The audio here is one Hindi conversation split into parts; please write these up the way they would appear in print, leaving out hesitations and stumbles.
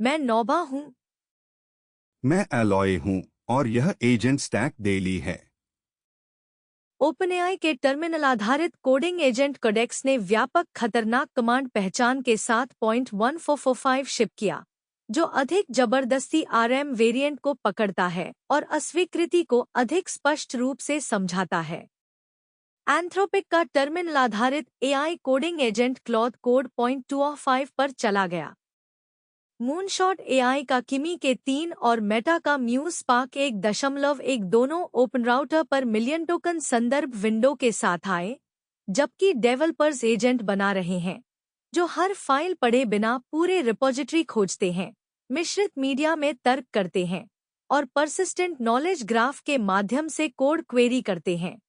मैं नौबा हूँ। मैं एलॉय हूँ और यह एजेंट स्टैक डेली है। ओपनएआई के टर्मिनल आधारित कोडिंग एजेंट कोडेक्स ने व्यापक खतरनाक कमांड पहचान के साथ .1445 शिप किया, जो अधिक जबरदस्ती आरएम वेरिएंट को पकड़ता है और अस्वीकृति को अधिक स्पष्ट रूप से समझाता है। एंथ्रोपिक का टर्मिनल आधारित AI coding agent Claude code .205 पर चला गया। मूनशॉट एआई का किमी के 3 और मेटा का म्यूज स्पार्क 1.1 दोनों ओपन राउटर पर मिलियन टोकन संदर्भ विंडो के साथ आए, जबकि डेवलपर्स एजेंट बना रहे हैं जो हर फाइल पढ़े बिना पूरे रिपोजिटरी खोजते हैं, मिश्रित मीडिया में तर्क करते हैं और परसिस्टेंट नॉलेज ग्राफ के माध्यम से कोड क्वेरी करते हैं।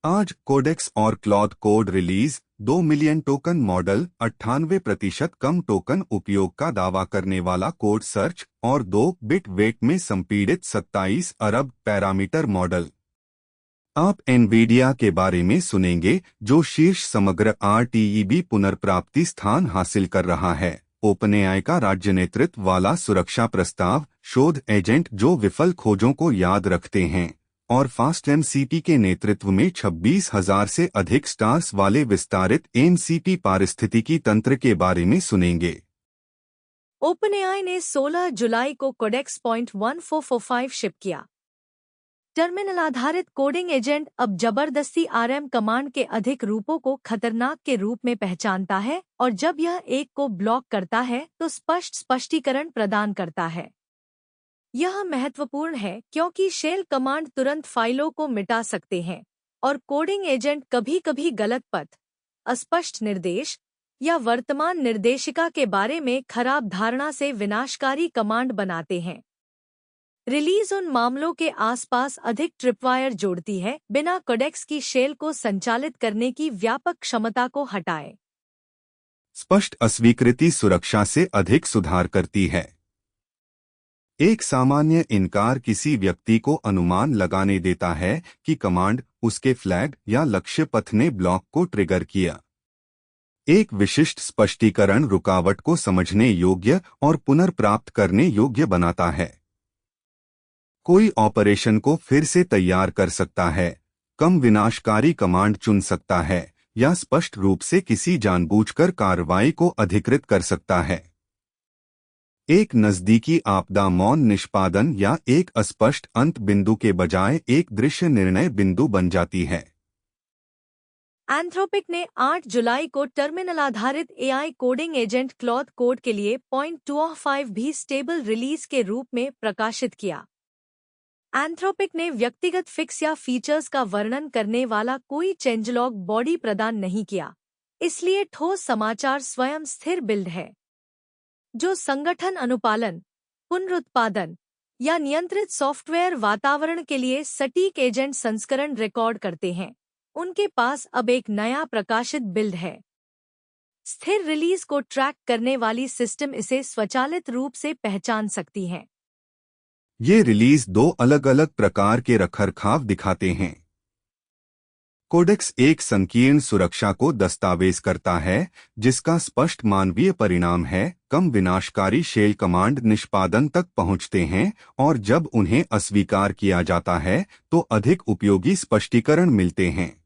आज कोडेक्स और Claude code release 2 million token model 98% कम टोकन उपयोग का दावा करने वाला कोड सर्च और 2 बिट वेट में संपीड़ित 27 अरब पैरामीटर मॉडल। आप एनवीडिया के बारे में सुनेंगे जो शीर्ष समग्र RTEB पुनर्प्राप्ति स्थान हासिल कर रहा है। ओपनएआई का राज्य नेतृत्व वाला सुरक्षा प्रस्ताव, शोध एजेंट जो विफल खोजों को याद रखते हैं, और फास्टएमसीपी के नेतृत्व में 26,000 से अधिक स्टार्स वाले विस्तारित MCP पारिस्थितिकी तंत्र के बारे में सुनेंगे। ओपनएआई ने 16 जुलाई को कोडेक्स .1445 शिप किया। टर्मिनल आधारित कोडिंग एजेंट अब जबरदस्ती आरएम कमांड के अधिक रूपों को खतरनाक के रूप में पहचानता है और जब यह एक को ब्लॉक करता है तो स्पष्ट स्पष्टीकरण प्रदान करता है। यह महत्वपूर्ण है क्योंकि शेल कमांड तुरंत फाइलों को मिटा सकते हैं और कोडिंग एजेंट कभी-कभी गलत पथ, अस्पष्ट निर्देश या वर्तमान निर्देशिका के बारे में खराब धारणा से विनाशकारी कमांड बनाते हैं। रिलीज उन मामलों के आसपास अधिक ट्रिपवायर जोड़ती है बिना कोडेक्स की शेल को संचालित करने की व्यापक क्षमता को हटाए। स्पष्ट अस्वीकृति सुरक्षा से अधिक सुधार करती है। एक सामान्य इनकार किसी व्यक्ति को अनुमान लगाने देता है कि कमांड उसके फ्लैग या लक्ष्य पथ ने ब्लॉक को ट्रिगर किया। एक विशिष्ट स्पष्टीकरण रुकावट को समझने योग्य और पुनर्प्राप्त करने योग्य बनाता है। कोई ऑपरेशन को फिर से तैयार कर सकता है, कम विनाशकारी कमांड चुन सकता है या स्पष्ट रूप से किसी जानबूझकर कार्रवाई को अधिकृत कर सकता है। एक नजदीकी आपदा मौन निष्पादन या एक अस्पष्ट अंत बिंदु के बजाय एक दृश्य निर्णय बिंदु बन जाती है। एंथ्रोपिक ने 8 जुलाई को टर्मिनल आधारित AI coding agent Claude code के लिए .205 भी स्टेबल रिलीज के रूप में प्रकाशित किया। एंथ्रोपिक ने व्यक्तिगत फिक्स या फीचर्स का वर्णन करने वाला कोई चेंजलॉग बॉडी प्रदान नहीं किया, इसलिए ठोस समाचार स्वयं स्थिर बिल्ड है जो संगठन अनुपालन, पुनरुत्पादन या नियंत्रित सॉफ्टवेयर वातावरण के लिए सटीक एजेंट संस्करण रिकॉर्ड करते हैं। उनके पास अब एक नया प्रकाशित बिल्ड है। स्थिर रिलीज को ट्रैक करने वाली सिस्टम इसे स्वचालित रूप से पहचान सकती है। ये रिलीज 2 अलग-अलग प्रकार के रखरखाव दिखाते हैं। कोडेक्स एक संकीर्ण सुरक्षा को दस्तावेज करता है जिसका स्पष्ट मानवीय परिणाम है। कम विनाशकारी शेल कमांड निष्पादन तक पहुंचते हैं और जब उन्हें अस्वीकार किया जाता है तो अधिक उपयोगी स्पष्टीकरण मिलते हैं।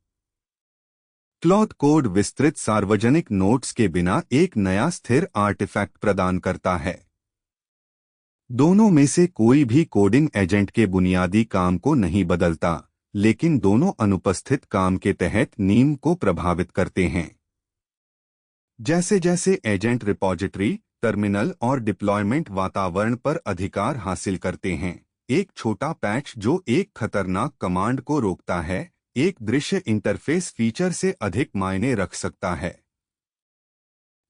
क्लॉड कोड विस्तृत सार्वजनिक नोट्स के बिना एक नया स्थिर आर्टिफैक्ट प्रदान करता है। दोनों में से कोई भी कोडिंग एजेंट के बुनियादी काम को नहीं बदलता, लेकिन दोनों अनुपस्थित काम के तहत नींव को प्रभावित करते हैं। जैसे जैसे एजेंट रिपॉजिटरी, टर्मिनल और डिप्लॉयमेंट वातावरण पर अधिकार हासिल करते हैं, एक छोटा पैच जो एक खतरनाक कमांड को रोकता है, एक दृश्य इंटरफेस फीचर से अधिक मायने रख सकता है।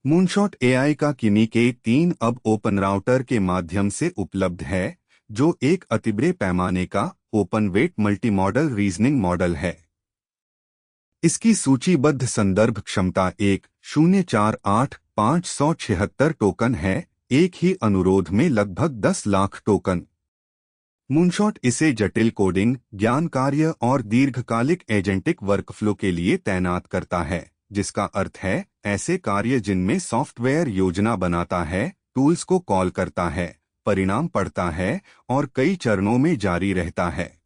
मूनशॉट एआई का किमी के 3 अब ओपन राउटर के माध्यम से उपलब्ध है, जो एक अतिबड़े पैमाने का open weight multimodal reasoning model है। इसकी सूचीबद्ध संदर्भ क्षमता 1,048,576 टोकन है, एक ही अनुरोध में लगभग 10 लाख टोकन। मूनशॉट इसे जटिल कोडिंग, ज्ञान कार्य और दीर्घकालिक एजेंटिक वर्कफ्लो के लिए तैनात करता है, जिसका अर्थ है ऐसे कार्य जिनमें सॉफ्टवेयर योजना बनाता है, टूल्स को कॉल करता है, परिणाम पढ़ता है और कई चरणों में जारी रहता है।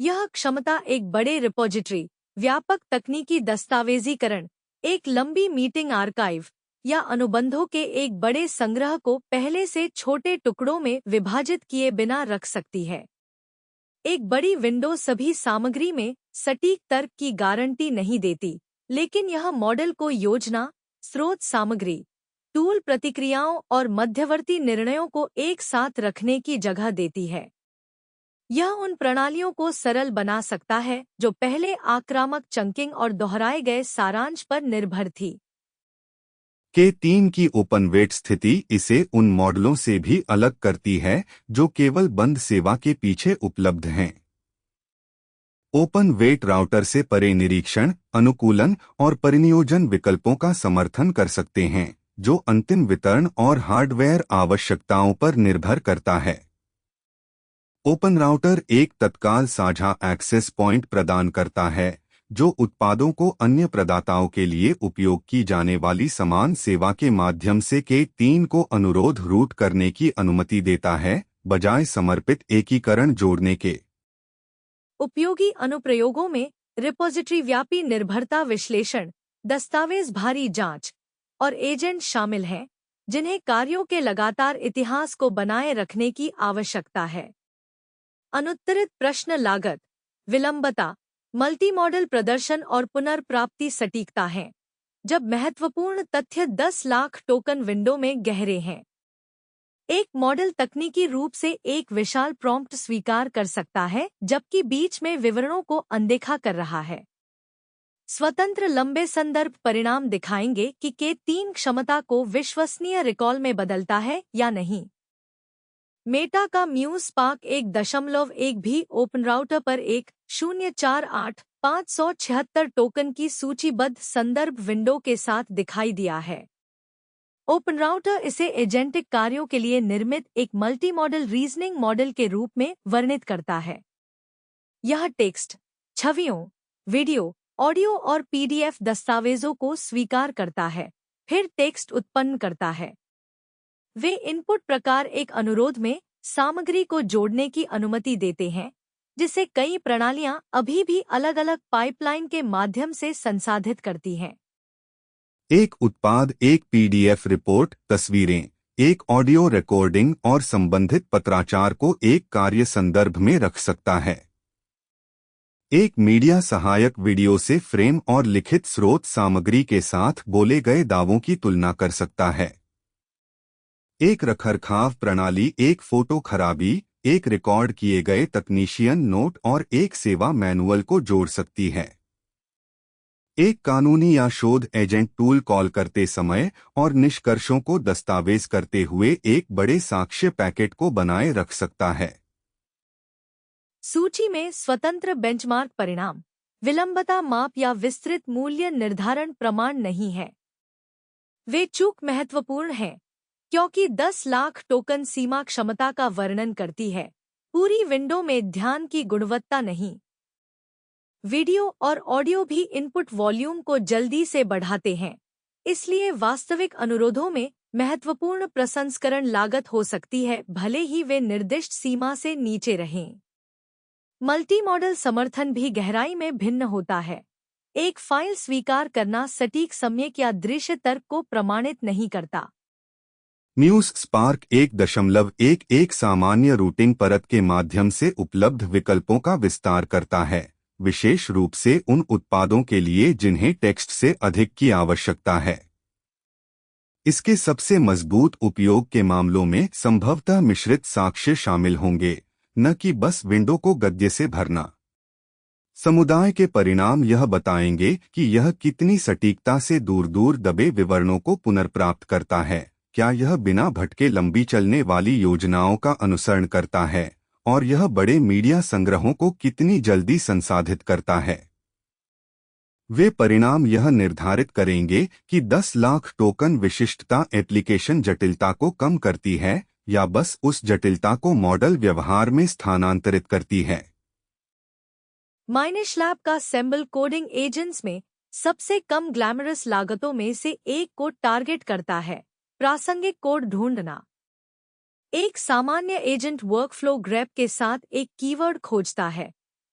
यह क्षमता एक बड़े रिपोजिटरी, व्यापक तकनीकी दस्तावेजीकरण, एक लंबी मीटिंग आर्काइव या अनुबंधों के एक बड़े संग्रह को पहले से छोटे टुकड़ों में विभाजित किए बिना रख सकती है। एक बड़ी विंडो सभी सामग्री में सटीक तर्क की गारंटी नहीं देती, लेकिन यह मॉडल को योजना, स्रोत सामग्री, टूल प्रतिक्रियाओं और मध्यवर्ती निर्णयों को एक साथ रखने की जगह देती है। यह उन प्रणालियों को सरल बना सकता है जो पहले आक्रामक चंकिंग और दोहराए गए सारांश पर निर्भर थी। K3 की ओपन वेट स्थिति इसे उन मॉडलों से भी अलग करती है जो केवल बंद सेवा के पीछे उपलब्ध हैं। ओपन वेट राउटर से परे निरीक्षण, अनुकूलन और परिनियोजन विकल्पों का समर्थन कर सकते हैं, जो अंतिम वितरण और हार्डवेयर आवश्यकताओं पर निर्भर करता है। ओपन राउटर एक तत्काल साझा एक्सेस पॉइंट प्रदान करता है, जो उत्पादों को अन्य प्रदाताओं के लिए उपयोग की जाने वाली समान सेवा के माध्यम से K3 को अनुरोध रूट करने की अनुमति देता है, बजाय समर्पित एकीकरण जोड़ने के। उपयोगी अनुप्रयोगों में रिपोजिटरी व्यापी निर्भरता विश्लेषण, दस्तावेज भारी जांच और एजेंट शामिल हैं, जिन्हें कार्यों के लगातार इतिहास को बनाए रखने की आवश्यकता है। अनुत्तरित प्रश्न लागत, विलंबता, मल्टीमॉडल प्रदर्शन और पुनर्प्राप्ति सटीकता हैं, जब महत्वपूर्ण तथ्य 10 लाख टोकन विंडो में गहरे हैं। एक मॉडल तकनीकी रूप से एक विशाल प्रॉम्प्ट स्वीकार कर सकता है, जबकि बीच में विवरणों को अनदेखा कर रहा है। स्वतंत्र लंबे संदर्भ परिणाम दिखाएंगे कि K3 क्षमता को विश्वसनीय रिकॉल में बदलता है या नहीं। मेटा का म्यूज स्पार्क 1.1 भी ओपन राउटर पर 1,048,576 टोकन की सूचीबद्ध संदर्भ विंडो के साथ दिखाई दिया है। ओपन राउटर इसे एजेंटिक कार्यों के लिए निर्मित एक मल्टी मॉडल रीजनिंग मॉडल के रूप में वर्णित करता है। यह टेक्स्ट, छवियों, वीडियो, ऑडियो और PDF दस्तावेजों को स्वीकार करता है, फिर टेक्स्ट उत्पन्न करता है। वे इनपुट प्रकार एक अनुरोध में सामग्री को जोड़ने की अनुमति देते हैं, जिसे कई प्रणालियां अभी भी अलग-अलग पाइपलाइन के माध्यम से संसाधित करती हैं। एक उत्पाद एक PDF रिपोर्ट, तस्वीरें, एक ऑडियो रिकॉर्डिंग और संबंधित पत्राचार को एक कार्य संदर्भ में रख सकता है। एक मीडिया सहायक वीडियो से फ्रेम और लिखित स्रोत सामग्री के साथ बोले गए दावों की तुलना कर सकता है। एक रखरखाव प्रणाली एक फोटो खराबी, एक रिकॉर्ड किए गए तकनीशियन नोट और एक सेवा मैनुअल को जोड़ सकती है। एक कानूनी या शोध एजेंट टूल कॉल करते समय और निष्कर्षों को दस्तावेज करते हुए एक बड़े साक्ष्य पैकेट को बनाए रख सकता है। सूची में स्वतंत्र बेंचमार्क परिणाम, विलंबता माप या विस्तृत मूल्य निर्धारण प्रमाण नहीं है। वे चूक महत्वपूर्ण हैं, क्योंकि 10 लाख टोकन सीमा क्षमता का वर्णन करती है, पूरी विंडो में ध्यान की गुणवत्ता नहीं। वीडियो और ऑडियो भी इनपुट वॉल्यूम को जल्दी से बढ़ाते हैं, इसलिए वास्तविक अनुरोधों में महत्वपूर्ण प्रसंस्करण लागत हो सकती है, भले ही वे निर्दिष्ट सीमा से नीचे रहें। मल्टी मॉडल समर्थन भी गहराई में भिन्न होता है। एक फाइल स्वीकार करना सटीक सम्यक या दृश्य तर्क को प्रमाणित नहीं करता। म्यूज स्पार्क 1.1 सामान्य रूटिंग परत के माध्यम से उपलब्ध विकल्पों का विस्तार करता है, विशेष रूप से उन उत्पादों के लिए जिन्हें टेक्स्ट से अधिक की आवश्यकता है। इसके सबसे मजबूत उपयोग के मामलों में संभवतः मिश्रित साक्ष्य शामिल होंगे, न कि बस विंडो को गद्य से भरना। समुदाय के परिणाम यह बताएंगे कि यह कितनी सटीकता से दूर दूर दबे विवरणों को पुनर्प्राप्त करता है, क्या यह बिना भटके लंबी चलने वाली योजनाओं का अनुसरण करता है, और यह बड़े मीडिया संग्रहों को कितनी जल्दी संसाधित करता है। वे परिणाम यह निर्धारित करेंगे कि 10 लाख टोकन विशिष्टता एप्लीकेशन जटिलता को कम करती है या बस उस जटिलता को मॉडल व्यवहार में स्थानांतरित करती है। माइनिशलैब का सेम्बल कोडिंग एजेंट्स में सबसे कम ग्लैमरस लागतों में से एक को टारगेट करता है, प्रासंगिक कोड ढूंढना। एक सामान्य एजेंट वर्कफ्लो ग्रेप के साथ एक कीवर्ड खोजता है,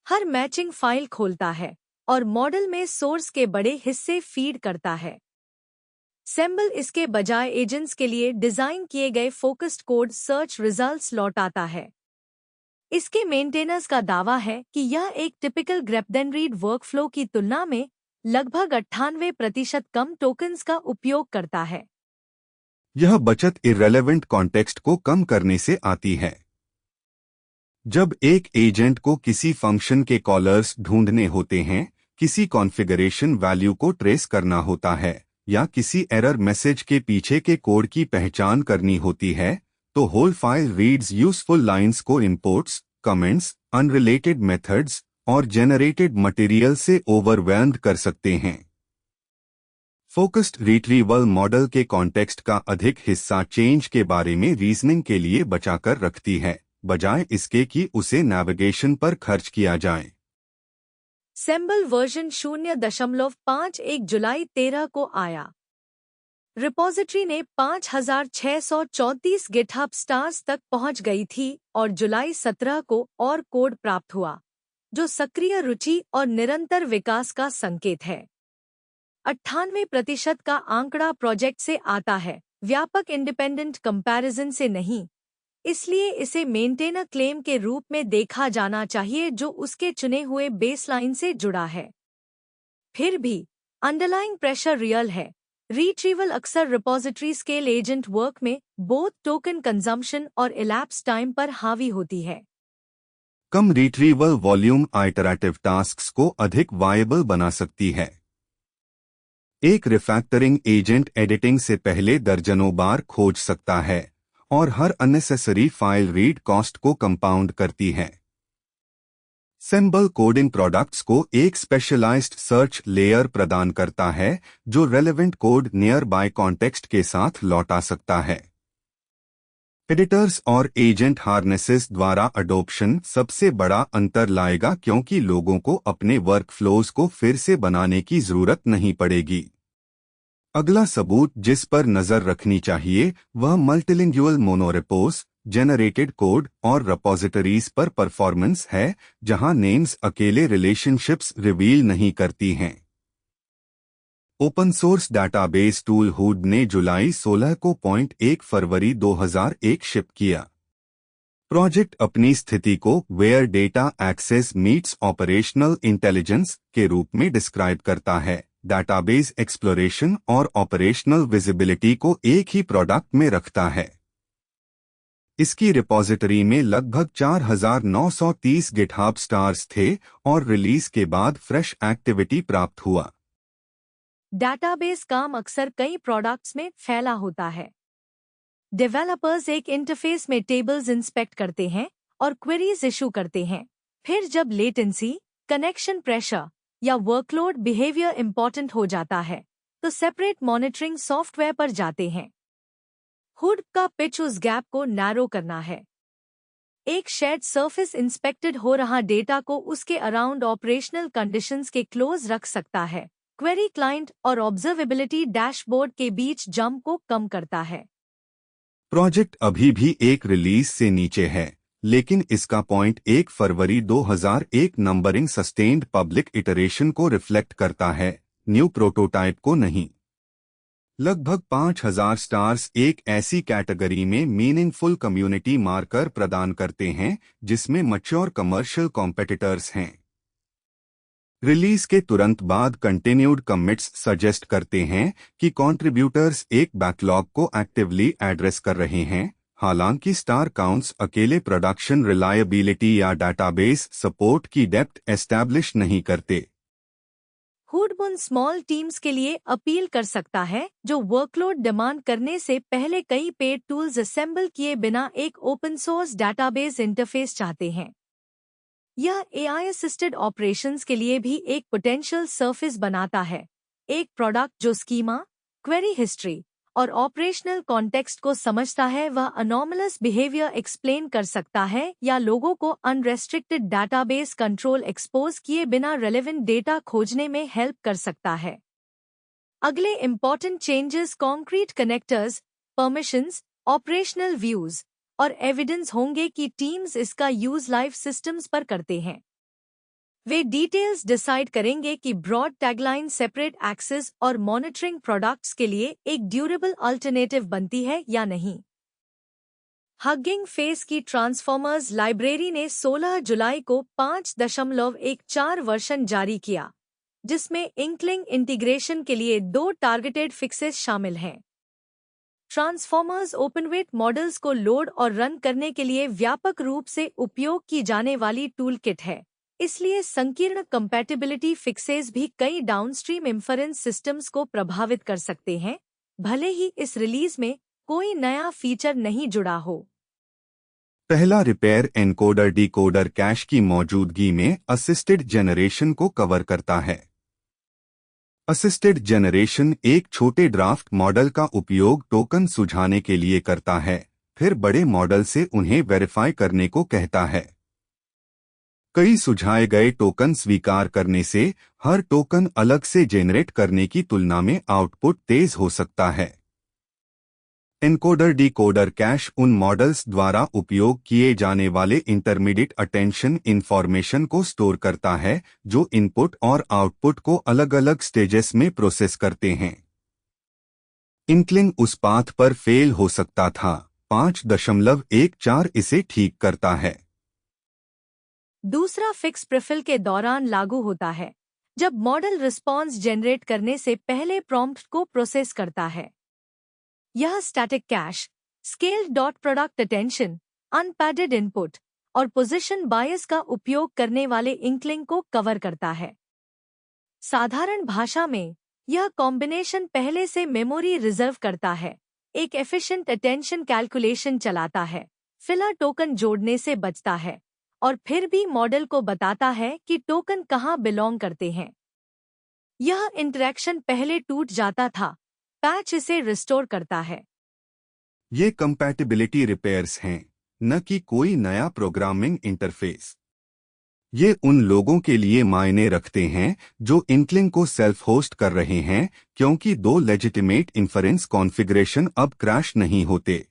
हर मैचिंग फाइल खोलता है और मॉडल में सोर्स के बड़े हिस्से फीड करता है। सेम्बल इसके बजाय एजेंट्स के लिए डिजाइन किए गए फोकस्ड कोड सर्च रिजल्ट्स लौटाता है। इसके मेंटेनर्स का दावा है कि यह एक टिपिकल ग्रेप-देन-रीड वर्कफ्लो की तुलना में लगभग 98% कम टोकन्स का उपयोग करता है। यह बचत इर्रेलेवेंट कॉन्टेक्स्ट को कम करने से आती है। जब एक एजेंट को किसी फंक्शन के कॉलर्स ढूंढने होते हैं, किसी कॉन्फ़िगरेशन वैल्यू को ट्रेस करना होता है या किसी एरर मैसेज के पीछे के कोड की पहचान करनी होती है, तो whole file reads useful lines को इंपोर्ट्स, कमेंट्स, अनरिलेटेड मेथड्स और जेनरेटेड मटेरियल से ओवरवेल्म्ड कर सकते हैं। फोकस्ड रिट्रीवल मॉडल के कॉन्टेक्स्ट का अधिक हिस्सा चेंज के बारे में रीजनिंग के लिए बचाकर रखती है, बजाय इसके कि उसे नेविगेशन पर खर्च किया जाए। सेम्बल वर्जन 0.51 जुलाई 13 को आया। रिपॉजिटरी ने 5634 गिटहब स्टार्स तक पहुंच गई थी और जुलाई 17 को और कोड प्राप्त हुआ, जो सक्रिय रुचि और निरंतर विकास का संकेत है। 98% का आंकड़ा प्रोजेक्ट से आता है, व्यापक इंडिपेंडेंट कंपैरिजन से नहीं, इसलिए इसे मेंटेनर क्लेम के रूप में देखा जाना चाहिए जो उसके चुने हुए बेसलाइन से जुड़ा है। फिर भी अंडरलाइंग प्रेशर रियल है। रिट्रीवल अक्सर रिपॉजिटरी स्केल एजेंट वर्क में बोथ टोकन कंजम्पशन और इलैप्स टाइम पर हावी होती है। कम रिट्रीवल वॉल्यूम आइटरेटिव टास्क्स को अधिक वायबल बना सकती है। एक रिफैक्टरिंग एजेंट एडिटिंग से पहले दर्जनों बार खोज सकता है और हर अननेसेसरी फाइल रीड कॉस्ट को कंपाउंड करती है। सेम्बल कोडिंग प्रोडक्ट्स को एक स्पेशलाइज्ड सर्च लेयर प्रदान करता है जो relevant code near by context के साथ लौटा सकता है। एडिटर्स और एजेंट हार्नेसेस द्वारा अडोप्शन सबसे बड़ा अंतर लाएगा क्योंकि लोगों को अपने वर्कफ्लोज को फिर से बनाने की जरूरत नहीं पड़ेगी। अगला सबूत जिस पर नजर रखनी चाहिए वह मल्टीलिंगुअल मोनोरेपोस, जेनरेटेड कोड और रिपॉजिटरीज पर परफॉर्मेंस है, जहां नेम्स अकेले रिलेशनशिप्स रिवील नहीं करती हैं। Open source database tool hood ने जुलाई 16 को 1 फरवरी 2001 शिप किया। प्रोजेक्ट अपनी स्थिति को where data access meets operational intelligence के रूप में डिस्क्राइब करता है, डाटाबेस एक्सप्लोरेशन और ऑपरेशनल विजिबिलिटी को एक ही प्रोडक्ट में रखता है। इसकी रिपॉजिटरी में लगभग 4930 गिटहब स्टार्स थे और रिलीज के बाद फ्रेश एक्टिविटी प्राप्त हुआ। डाटाबेस काम अक्सर कई प्रोडक्ट्स में फैला होता है। डेवलपर्स एक इंटरफेस में टेबल्स इंस्पेक्ट करते हैं और क्वेरीज इशू करते हैं। फिर जब लेटेंसी, कनेक्शन प्रेशर या वर्कलोड बिहेवियर इंपॉर्टेंट हो जाता है, तो सेपरेट मॉनिटरिंग सॉफ्टवेयर पर जाते हैं। हुड का पिच उस गैप को नैरो करना है। एक शेयर्ड सरफेस इंस्पेक्टेड हो रहा डेटा को उसके अराउंड ऑपरेशनल कंडीशंस के क्लोज रख सकता है। क्वेरी क्लाइंट और ऑब्जर्वेबिलिटी डैशबोर्ड के बीच जंप को कम करता है। प्रोजेक्ट अभी भी एक रिलीज से नीचे है, लेकिन इसका 1 फरवरी 2001 नंबरिंग सस्टेन्ड पब्लिक इटरेशन को रिफ्लेक्ट करता है, न्यू प्रोटोटाइप को नहीं। लगभग 5000 स्टार्स एक ऐसी कैटेगरी में मीनिंगफुल कम्युनिटी मार्कर प्रदान करते हैं जिसमें मैच्योर कमर्शियल कॉम्पिटिटर्स हैं। रिलीज के तुरंत बाद कंटिन्यूड कमिट्स सजेस्ट करते हैं कि कंट्रीब्यूटर्स एक बैकलॉग को एक्टिवली एड्रेस कर रहे हैं, हालांकि स्टार काउंट्स अकेले प्रोडक्शन रिलायबिलिटी या डाटाबेस सपोर्ट की डेप्थ एस्टैब्लिश नहीं करते। हुड उन स्मॉल टीम्स के लिए अपील कर सकता है जो वर्कलोड डिमांड करने से पहले कई पेड टूल्स असेंबल किए बिना एक ओपन सोर्स डाटाबेस इंटरफेस चाहते हैं। यह AI असिस्टेड ऑपरेशंस के लिए भी एक पोटेंशियल सरफेस बनाता है, एक प्रोडक्ट जो स्कीमा, क्वेरी हिस्ट्री और ऑपरेशनल कॉन्टेक्स्ट को समझता है। वह अनॉमलस बिहेवियर एक्सप्लेन कर सकता है या लोगों को अनरेस्ट्रिक्टेड डाटाबेस कंट्रोल एक्सपोज किए बिना रेलेवेंट डेटा खोजने में हेल्प कर सकता है। अगले important changes concrete connectors, permissions, operational views और एविडेंस होंगे कि टीम्स इसका यूज लाइव सिस्टम्स पर करते हैं। वे डिटेल्स डिसाइड करेंगे कि ब्रॉड टैगलाइन सेपरेट एक्सेस और मॉनिटरिंग प्रोडक्ट्स के लिए एक ड्यूरेबल अल्टरनेटिव बनती है या नहीं। हगिंग फेस की ट्रांसफॉर्मर्स लाइब्रेरी ने 16 जुलाई को 5.14 वर्जन जारी किया, जिसमें इंक्लिंग इंटीग्रेशन के लिए 2 टारगेटेड फिक्सेस शामिल हैं। ट्रांसफॉर्मर्स ओपनवेट मॉडल्स को लोड और रन करने के लिए व्यापक रूप से उपयोग की जाने वाली टूलकिट है, इसलिए संकीर्ण कंपैटिबिलिटी फिक्सेस भी कई डाउनस्ट्रीम इंफरेंस सिस्टम्स को प्रभावित कर सकते हैं, भले ही इस रिलीज में कोई नया फीचर नहीं जुड़ा हो। पहला रिपेयर एनकोडर डिकोडर कैश की मौजूदगी में असिस्टेड जनरेशन को कवर करता है। असिस्टेड जनरेशन एक छोटे ड्राफ्ट मॉडल का उपयोग टोकन सुझाने के लिए करता है, फिर बड़े मॉडल से उन्हें वेरीफाई करने को कहता है। कई सुझाए गए टोकन स्वीकार करने से हर टोकन अलग से जेनरेट करने की तुलना में आउटपुट तेज हो सकता है। एनकोडर डिकोडर कैश उन मॉडल्स द्वारा उपयोग किए जाने वाले इंटरमीडिएट अटेंशन इंफॉर्मेशन को स्टोर करता है जो इनपुट और आउटपुट को अलग अलग स्टेजेस में प्रोसेस करते हैं। इंक्लिंग उस पाथ पर फेल हो सकता था। 5.14 इसे ठीक करता है। दूसरा फिक्स प्रीफिल के दौरान लागू होता है, जब मॉडल रिस्पॉन्स जनरेट करने से पहले प्रॉम्प्ट को प्रोसेस करता है। यह static cache, scaled dot product attention, unpadded input और पोजीशन बायस का उपयोग करने वाले इंक्लिंग को कवर करता है। साधारण भाषा में यह कॉम्बिनेशन पहले से मेमोरी रिजर्व करता है, एक एफिशिएंट अटेंशन कैलकुलेशन चलाता है, फिलर टोकन जोड़ने से बचता है और फिर भी मॉडल को बताता है कि टोकन कहाँ बिलोंग करते हैं। यह इंटरैक्शन पहले टूट जाता था, पैच इसे रिस्टोर करता है। ये कंपैटिबिलिटी रिपेयर्स हैं, न कि कोई नया प्रोग्रामिंग इंटरफेस। ये उन लोगों के लिए मायने रखते हैं जो इंक्लिंग को सेल्फ होस्ट कर रहे हैं, क्योंकि 2 लेजिटिमेट इन्फरेंस कॉन्फ़िगरेशन अब क्रैश नहीं होते।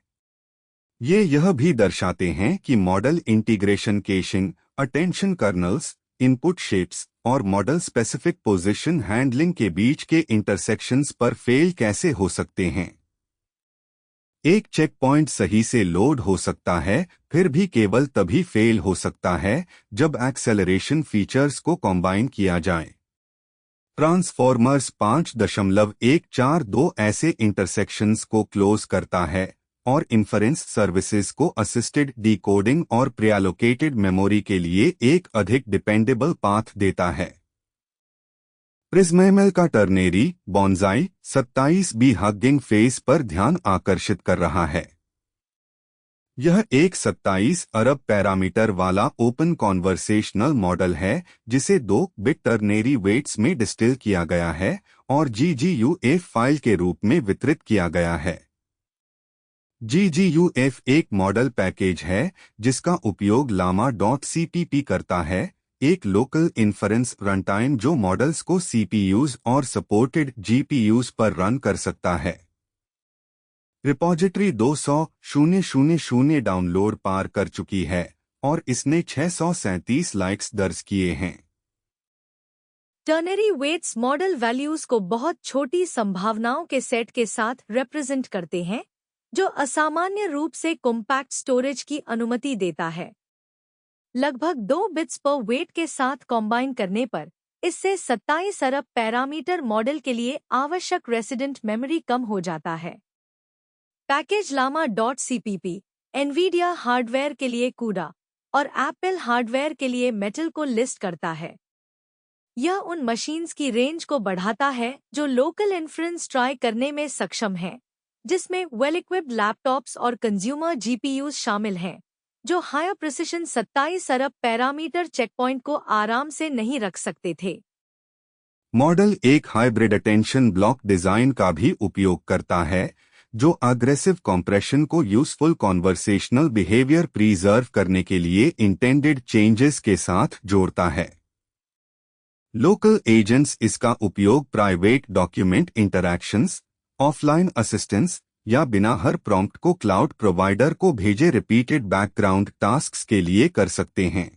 ये यह भी दर्शाते हैं कि model integration caching, attention kernels, input shapes और मॉडल स्पेसिफिक पोजीशन हैंडलिंग के बीच के इंटरसेक्शंस पर फेल कैसे हो सकते हैं। एक चेक पॉइंट सही से लोड हो सकता है, फिर भी केवल तभी फेल हो सकता है जब एक्सेलरेशन फीचर्स को कॉम्बाइन किया जाए। ट्रांसफॉर्मर्स 5.142 ऐसे इंटरसेक्शंस को क्लोज करता है और इन्फरेंस सर्विसेज को असिस्टेड डिकोडिंग और प्रीएलोकेटेड मेमोरी के लिए एक अधिक डिपेंडेबल पाथ देता है। प्रिज्मएमएल का ternary bonsai 27B hugging face पर ध्यान आकर्षित कर रहा है। यह एक 27 अरब पैरामीटर वाला ओपन कॉन्वर्सेशनल मॉडल है जिसे 2 बिट टर्नेरी वेट्स में डिस्टिल किया गया है और GGUF फाइल के रूप में वितरित किया गया है। GGUF एक मॉडल पैकेज है जिसका उपयोग llama.cpp करता है, एक लोकल इन्फरेंस रनटाइम जो मॉडल्स को CPUs और सपोर्टेड GPUs पर रन कर सकता है। रिपॉजिटरी 200,000 डाउनलोड पार कर चुकी है और इसने 637 लाइक्स दर्ज किए हैं। टर्नरी वेट्स मॉडल वैल्यूज को बहुत छोटी संभावनाओं के सेट के साथ रिप्रेजेंट करते हैं, जो असामान्य रूप से कॉम्पैक्ट स्टोरेज की अनुमति देता है। लगभग 2 बिट्स पर वेट के साथ कॉम्बाइन करने पर इससे 27 अरब पैरामीटर मॉडल के लिए आवश्यक रेसिडेंट मेमोरी कम हो जाता है। पैकेज llama.cpp एनवीडिया हार्डवेयर के लिए कूडा और एप्पल हार्डवेयर के लिए मेटल को लिस्ट करता है। यह उन मशीन्स की रेंज को बढ़ाता है जो लोकल इन्फ्रेंस ट्राई करने में सक्षम हैं, जिसमें वेल इक्विप्ड लैपटॉप्स और कंज्यूमर GPUs शामिल हैं, जो हायर प्रिसिशन 27 अरब पैरामीटर चेकपॉइंट को आराम से नहीं रख सकते थे। मॉडल एक हाइब्रिड अटेंशन ब्लॉक डिजाइन का भी उपयोग करता है, जो अग्रेसिव कॉम्प्रेशन को यूजफुल कॉन्वर्सेशनल बिहेवियर प्रिजर्व करने के लिए इंटेंडेड चेंजेस के साथ जोड़ता है। लोकल एजेंट्स इसका उपयोग private document interactions, offline assistance या बिना हर प्रॉम्प्ट को क्लाउड प्रोवाइडर को भेजे रिपीटेड बैकग्राउंड टास्क्स के लिए कर सकते हैं।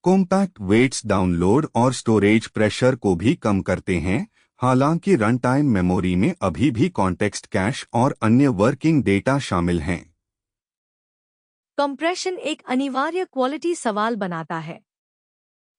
कॉम्पैक्ट वेट्स डाउनलोड और स्टोरेज प्रेशर को भी कम करते हैं। हालांकि रन टाइम मेमोरी में अभी भी कॉन्टेक्स्ट कैश और अन्य वर्किंग डेटा शामिल हैं। कंप्रेशन एक अनिवार्य क्वालिटी सवाल बनाता है।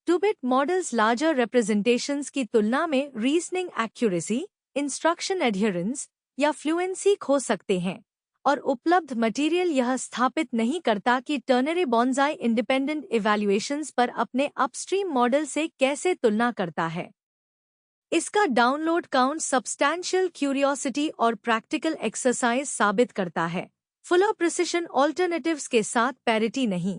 2-bit मॉडल्स लार्जर रिप्रेजेंटेशंस की तुलना में रीजनिंग एक्यूरेसी, इंस्ट्रक्शन एडहेरेंस या फ्लुएंसी खो सकते हैं, और उपलब्ध मटेरियल यह स्थापित नहीं करता कि टर्नरी बॉन्जाई इंडिपेंडेंट इवैल्यूएशंस पर अपने अपस्ट्रीम मॉडल से कैसे तुलना करता है। इसका डाउनलोड काउंट सब्सटैंशियल क्यूरियोसिटी और प्रैक्टिकल एक्सरसाइज साबित करता है, फुलर प्रिसिशन ऑल्टरनेटिव्स के साथ पैरिटी नहीं।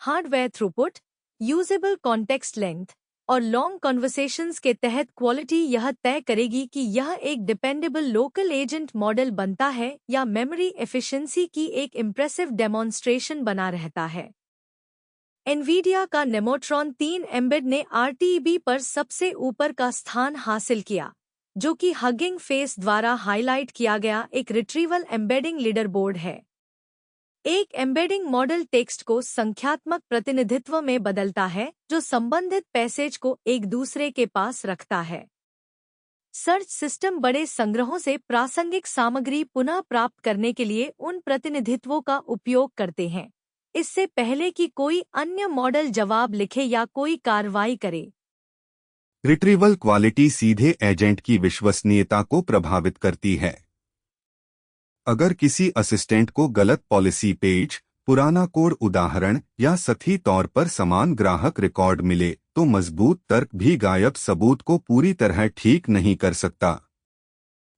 Hardware throughput, usable context length और लॉन्ग कन्वर्सेशंस के तहत क्वालिटी यह तय करेगी कि यह एक डिपेंडेबल लोकल एजेंट मॉडल बनता है या मेमोरी एफिशिएंसी की एक इम्प्रेसिव डेमोन्स्ट्रेशन बना रहता है। एनवीडिया का नेमोट्रॉन 3 एम्बेड ने RTB पर सबसे ऊपर का स्थान हासिल किया, जो कि हगिंग फेस द्वारा हाईलाइट किया गया एक रिट्रीवल एम्बेडिंग लीडरबोर्ड है। एक एम्बेडिंग मॉडल टेक्स्ट को संख्यात्मक प्रतिनिधित्व में बदलता है, जो संबंधित पैसेज को एक दूसरे के पास रखता है। सर्च सिस्टम बड़े संग्रहों से प्रासंगिक सामग्री पुनः प्राप्त करने के लिए उन प्रतिनिधित्वों का उपयोग करते हैं, इससे पहले कि कोई अन्य मॉडल जवाब लिखे या कोई कार्रवाई करे। रिट्रीवल क्वालिटी सीधे एजेंट की विश्वसनीयता को प्रभावित करती है। अगर किसी असिस्टेंट को गलत पॉलिसी पेज, पुराना कोड उदाहरण या सही तौर पर समान ग्राहक रिकॉर्ड मिले, तो मजबूत तर्क भी गायब सबूत को पूरी तरह ठीक नहीं कर सकता।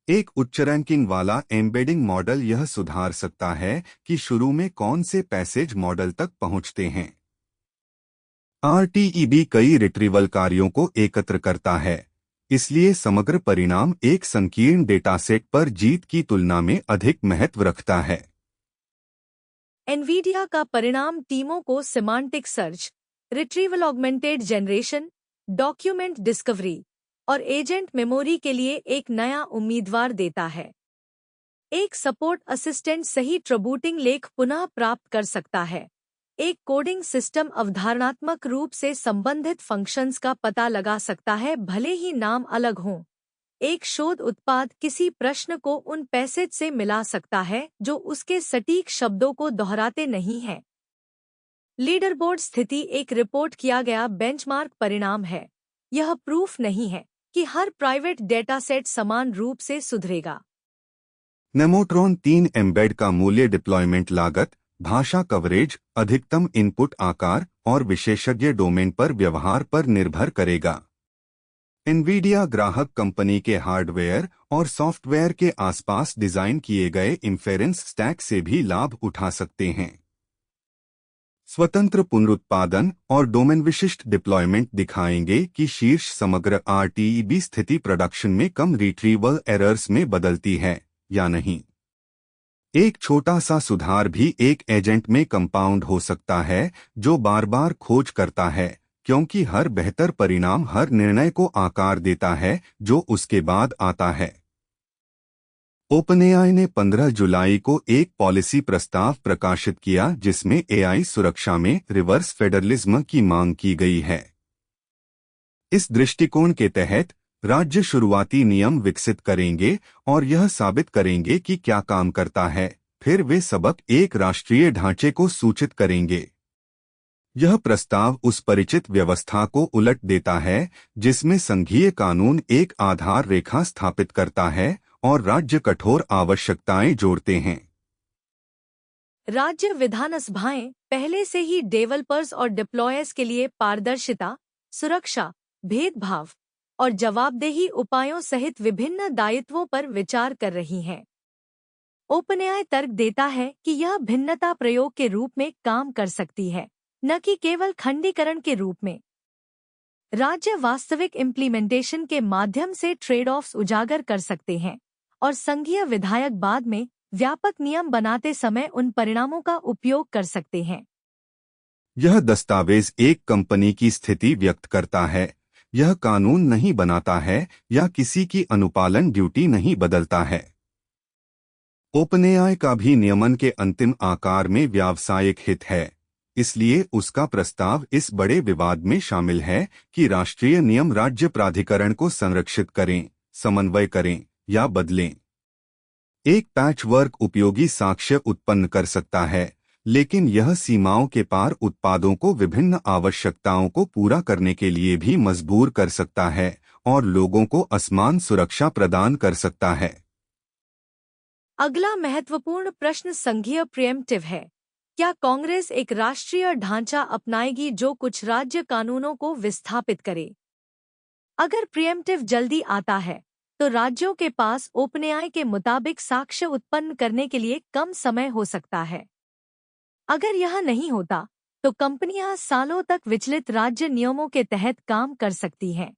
एक उच्च रैंकिंग वाला एम्बेडिंग मॉडल यह सुधार सकता है कि शुरू में कौन से पैसेज मॉडल तक पहुंचते हैं। RTEB कई रिट्रीवल कार्यों को एकत्र करता है, इसलिए समग्र परिणाम एक संकीर्ण डेटासेट पर जीत की तुलना में अधिक महत्व रखता है। एनवीडिया का परिणाम टीमों को semantic search, retrieval augmented generation, document discovery और एजेंट मेमोरी के लिए एक नया उम्मीदवार देता है। एक सपोर्ट असिस्टेंट सही ट्रबूटिंग लेख पुनः प्राप्त कर सकता है। एक कोडिंग सिस्टम अवधारणात्मक रूप से संबंधित फंक्शंस का पता लगा सकता है, भले ही नाम अलग हों। एक शोध उत्पाद किसी प्रश्न को उन पैसेज से मिला सकता है जो उसके सटीक शब्दों को दोहराते नहीं हैं। लीडरबोर्ड स्थिति एक रिपोर्ट किया गया बेंचमार्क परिणाम है। यह प्रूफ नहीं है कि हर प्राइवेट डेटासेट समान रूप से सुधरेगा। नेमोट्रॉन 3 एम्बेड का मूल्य डिप्लॉयमेंट लागत, भाषा कवरेज, अधिकतम इनपुट आकार और विशेषज्ञ डोमेन पर व्यवहार पर निर्भर करेगा। एनवीडिया ग्राहक कंपनी के हार्डवेयर और सॉफ्टवेयर के आसपास डिजाइन किए गए इन्फेरेंस स्टैक से भी लाभ उठा सकते हैं। स्वतंत्र पुनरुत्पादन और डोमेन विशिष्ट डिप्लॉयमेंट दिखाएंगे कि शीर्ष समग्र RTEB स्थिति प्रोडक्शन में कम रिट्रीवल एरर्स में बदलती है या नहीं। एक छोटा सा सुधार भी एक एजेंट में कंपाउंड हो सकता है जो बार बार खोज करता है, क्योंकि हर बेहतर परिणाम हर निर्णय को आकार देता है जो उसके बाद आता है। ओपनएआई ने 15 जुलाई को एक पॉलिसी प्रस्ताव प्रकाशित किया जिसमें AI सुरक्षा में रिवर्स फेडरलिज्म की मांग की गई है। इस दृष्टिकोण के तहत राज्य शुरुआती नियम विकसित करेंगे और यह साबित करेंगे कि क्या काम करता है, फिर वे सबक एक राष्ट्रीय ढांचे को सूचित करेंगे। यह प्रस्ताव उस परिचित व्यवस्था को उलट देता है जिसमें संघीय कानून एक आधार रेखा स्थापित करता है और राज्य कठोर आवश्यकताएं जोड़ते हैं। राज्य विधानसभाएं पहले से ही डेवलपर्स और डिप्लॉयर्स के लिए पारदर्शिता, सुरक्षा, भेदभाव और जवाबदेही उपायों सहित विभिन्न दायित्वों पर विचार कर रही हैं। ओपनएआई तर्क देता है कि यह भिन्नता प्रयोग के रूप में काम कर सकती है, न कि केवल खंडीकरण के रूप में। राज्य वास्तविक इम्प्लीमेंटेशन के माध्यम से ट्रेड ऑफ्स उजागर कर सकते हैं और संघीय विधायक बाद में व्यापक नियम बनाते समय उन परिणामों का उपयोग कर सकते हैं। यह दस्तावेज एक कंपनी की स्थिति व्यक्त करता है, यह कानून नहीं बनाता है या किसी की अनुपालन ड्यूटी नहीं बदलता है। ओपनएआई का भी नियमन के अंतिम आकार में व्यावसायिक हित है, इसलिए उसका प्रस्ताव इस बड़े विवाद में शामिल है कि राष्ट्रीय नियम राज्य प्राधिकरण को संरक्षित करें, समन्वय करें या बदलें। एक पैचवर्क उपयोगी साक्ष्य उत्पन्न कर सकता है, लेकिन यह सीमाओं के पार उत्पादों को विभिन्न आवश्यकताओं को पूरा करने के लिए भी मजबूर कर सकता है और लोगों को असमान सुरक्षा प्रदान कर सकता है। अगला महत्वपूर्ण प्रश्न संघीय प्रिएम्प्टिव है। क्या कांग्रेस एक राष्ट्रीय ढांचा अपनाएगी जो कुछ राज्य कानूनों को विस्थापित करे? अगर प्रिएम्प्टिव जल्दी आता है तो राज्यों के पास ओपनएआई के मुताबिक साक्ष्य उत्पन्न करने के लिए कम समय हो सकता है। अगर यह नहीं होता तो कंपनियां सालों तक विचलित राज्य नियमों के तहत काम कर सकती हैं।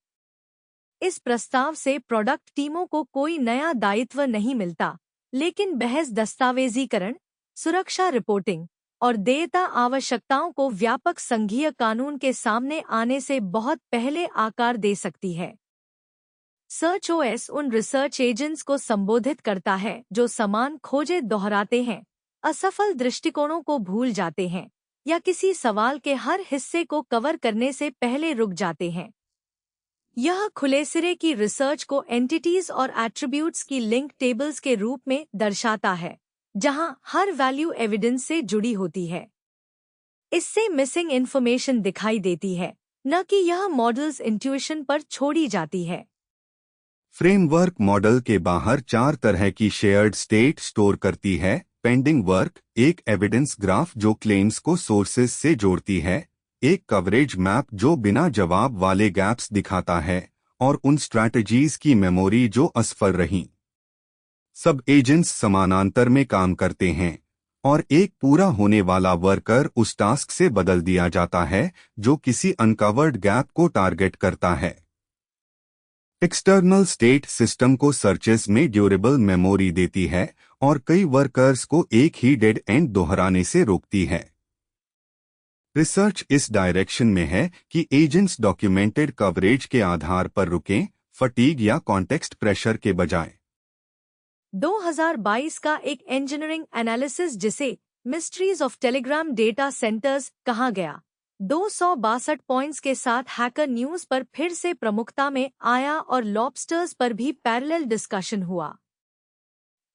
इस प्रस्ताव से प्रोडक्ट टीमों को कोई नया दायित्व नहीं मिलता, लेकिन बहस दस्तावेजीकरण, सुरक्षा रिपोर्टिंग और देयता आवश्यकताओं को व्यापक संघीय कानून के सामने आने से बहुत पहले आकार दे सकती है। सर्च ओएस उन रिसर्च एजेंट्स को संबोधित करता है जो समान खोजें दोहराते हैं, असफल दृष्टिकोणों को भूल जाते हैं या किसी सवाल के हर हिस्से को कवर करने से पहले रुक जाते हैं। यह खुले सिरे की रिसर्च को एंटिटीज और एट्रीब्यूट्स की लिंक टेबल्स के रूप में दर्शाता है, जहां हर वैल्यू एविडेंस से जुड़ी होती है। इससे मिसिंग इन्फॉर्मेशन दिखाई देती है, न कि यह मॉडल्स इंट्यूशन पर छोड़ी जाती है। फ्रेमवर्क मॉडल के बाहर 4 तरह की शेयर्ड स्टेट स्टोर करती है। पेंडिंग वर्क, एक एविडेंस ग्राफ जो क्लेम्स को सोर्सेस से जोड़ती है, एक कवरेज मैप जो बिना जवाब वाले गैप्स दिखाता है, और उन स्ट्रैटेजीज की मेमोरी जो असफल रहीं। सब एजेंट्स समानांतर में काम करते हैं और एक पूरा होने वाला वर्कर उस टास्क से बदल दिया जाता है जो किसी अनकवर्ड गैप को टारगेट करता है। एक्सटर्नल स्टेट सिस्टम को सर्चेस में ड्यूरेबल मेमोरी देती है और कई वर्कर्स को एक ही डेड एंड दोहराने से रोकती है। रिसर्च इस डायरेक्शन में है कि एजेंट्स डॉक्यूमेंटेड कवरेज के आधार पर रुकें, फटीग या कॉन्टेक्स्ट प्रेशर के बजाय। 2022 का एक इंजीनियरिंग एनालिसिस जिसे mysteries of Telegram data centres कहा गया, 262 पॉइंट्स के साथ हैकर न्यूज पर फिर से प्रमुखता में आया और लॉबस्टर्स पर भी पैरेलल डिस्कशन हुआ।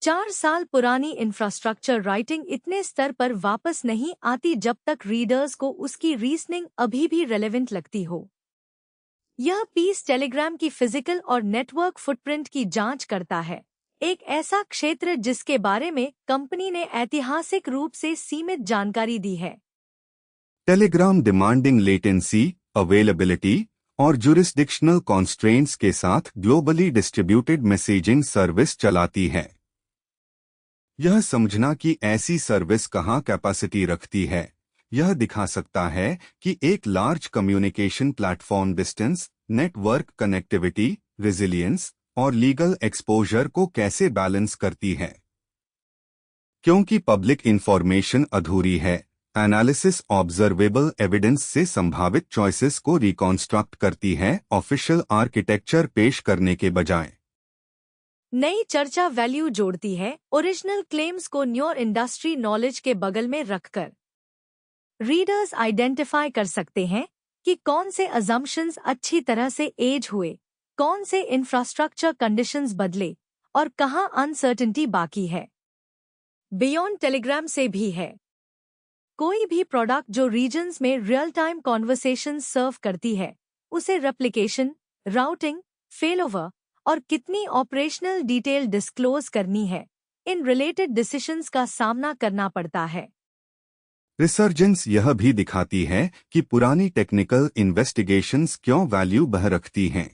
4 साल पुरानी इंफ्रास्ट्रक्चर राइटिंग इतने स्तर पर वापस नहीं आती जब तक रीडर्स को उसकी रीजनिंग अभी भी रेलेवेंट लगती हो। यह पीस टेलीग्राम की फिजिकल और नेटवर्क फुटप्रिंट की जांच करता है, एक ऐसा क्षेत्र जिसके बारे में कंपनी ने ऐतिहासिक रूप से सीमित जानकारी दी है। टेलीग्राम डिमांडिंग लेटेंसी, अवेलेबिलिटी और जुरिस्डिक्शनल कॉन्स्ट्रेंट्स के साथ ग्लोबली डिस्ट्रीब्यूटेड मैसेजिंग सर्विस चलाती है। यह समझना कि ऐसी सर्विस कहां कैपेसिटी रखती है, यह दिखा सकता है कि एक large communication platform distance, network connectivity, resilience और लीगल एक्सपोजर को कैसे बैलेंस करती है। क्योंकि पब्लिक इंफॉर्मेशन अधूरी है, एनालिसिस ऑब्जर्वेबल एविडेंस से संभावित चॉइसेस को रिकॉन्स्ट्रक्ट करती है, ऑफिशियल आर्किटेक्चर पेश करने के बजाय। नई चर्चा वैल्यू जोड़ती है, ओरिजिनल क्लेम्स को न्योर इंडस्ट्री नॉलेज के बगल में रखकर। रीडर्स आइडेंटिफाई कर सकते हैं कि कौन से अजम्पशंस अच्छी तरह से एज हुए, कौन से इंफ्रास्ट्रक्चर कंडीशंस बदले और कहां अनसर्टेनिटी बाकी है। बियॉन्ड टेलीग्राम से भी है। कोई भी प्रोडक्ट जो रीजन्स में रियल टाइम कॉन्वर्सेशंस सर्व करती है, उसे रेप्लिकेशन, राउटिंग, फेलओवर और कितनी ऑपरेशनल डिटेल डिस्क्लोज करनी है, इन रिलेटेड डिसीजंस का सामना करना पड़ता है। रिसर्जेंस यह भी दिखाती है कि पुरानी टेक्निकल इन्वेस्टिगेशंस क्यों वैल्यू बह रखती हैं।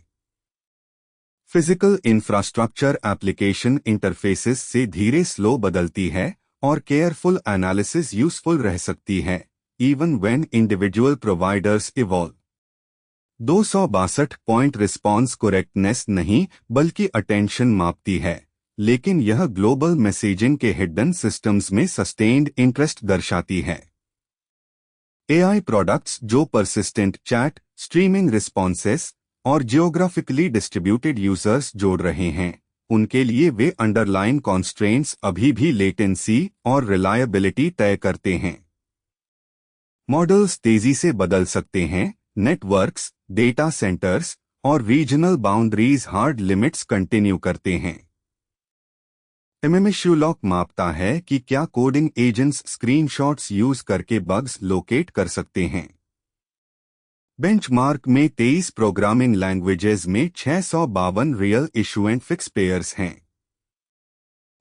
फिजिकल इंफ्रास्ट्रक्चर एप्लीकेशन इंटरफेसेस से धीरे स्लो बदलती है और केयरफुल एनालिसिस यूजफुल रह सकती है, even when individual providers evolve. 262 point response correctness नहीं बल्कि अटेंशन मापती है, लेकिन यह ग्लोबल मैसेजिंग के हिडन सिस्टम्स में सस्टेन्ड इंटरेस्ट दर्शाती है। एआई प्रोडक्ट्स जो परसिस्टेंट चैट, स्ट्रीमिंग रिस्पॉन्सेस और जियोग्राफिकली डिस्ट्रीब्यूटेड यूजर्स जोड़ रहे हैं, उनके लिए वे अंडरलाइन कॉन्स्ट्रेंट्स अभी भी लेटेंसी और रिलायबिलिटी तय करते हैं। मॉडल्स तेजी से बदल सकते हैं, नेटवर्क्स, डेटा सेंटर्स और regional boundaries hard limits continue करते हैं। एमएमएशूलॉक मापता है कि क्या कोडिंग एजेंट्स स्क्रीनशॉट्स यूज करके बग्स लोकेट कर सकते हैं। बेंचमार्क में 23 प्रोग्रामिंग लैंग्वेजेस में 652 रियल इशुएंट फिक्स पेयर्स हैं।